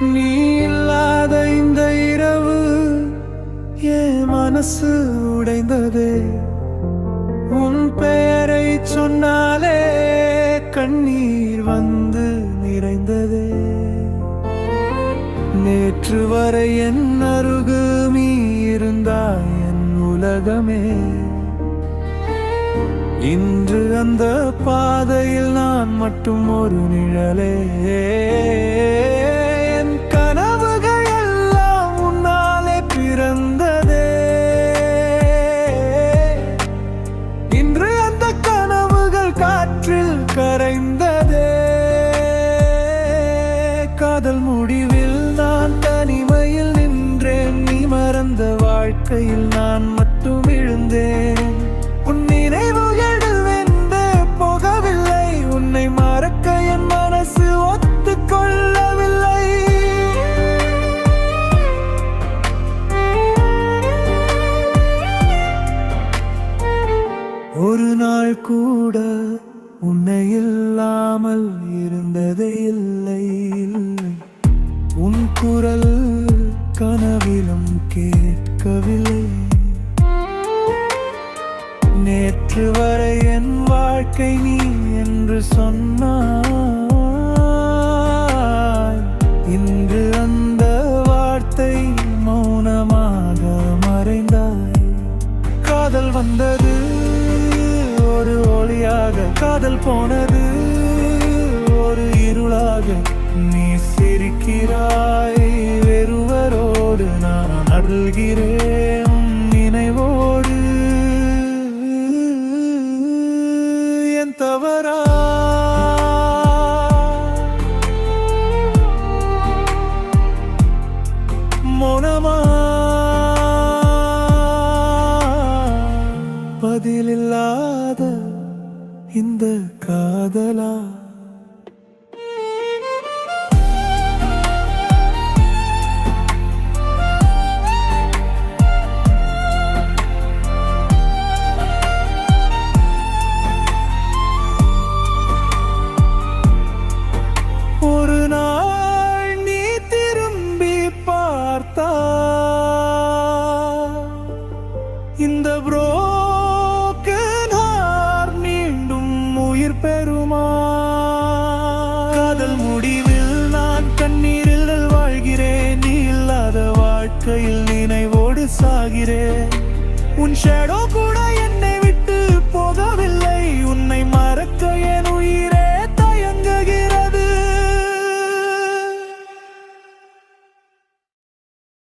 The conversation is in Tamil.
நீ இல்லாத இந்த இரவு என் மனசு உடைந்ததே. உன் பெயரை சொன்னாலே கண்ணீர் வந்து நிறைந்ததே. நேற்று வரை என் அருகே இருந்தாய் என் உலகமே. இன்று அந்த பாதையில் நான் மட்டும் ஒரு நிழலே. என் கனவுகள் எல்லாம் உன்னாலே பிறந்ததே. இன்று அந்த கனவுகள் காற்றில் கரைந்ததே. காதல் முடிவில் நான் தனிமையில் நின்றேன். நீ மறந்த வாழ்க்கையில் நான் மட்டும் விழுந்தேன். உன் நினைவுகள் வென்று போகவில்லை. உன்னை மறக்க என் மனசு ஒத்துக்கொள்ளவில்லை. ஒரு நாள் கூட உன்னை இல்லாமல் இருந்ததே இல்லை. உன் குரல் கனவிலும் கேட்கவில்லை. நேற்று வரை என் வாழ்க்கை நீ என்று சொன்னாய். இன்று அந்த வார்த்தை மௌனமாக மறைந்தாய். காதல் வந்தது ஒரு ஒளியாக, காதல் போனது ஒரு இருளாக. நீ சிரிக்கிறாய் வெறுவரோடு, நான் அழுகிறேன் நினைவோடு. என் தவறா மௌனமா பதிலில்லாத இந்த காதலா? ஒரு நாள் நீ திரும்பி பார்த்தா இந்த broken heart மீண்டும் உயிர் பெறுமா? காதல் முடிவில் நான் கண்ணீரில் வாழ்கிறேன். நீ இல்லாத வாழ்க்கையில் நினைவோடு சாகிறேன். உன் ஷேடோ கூட என்னை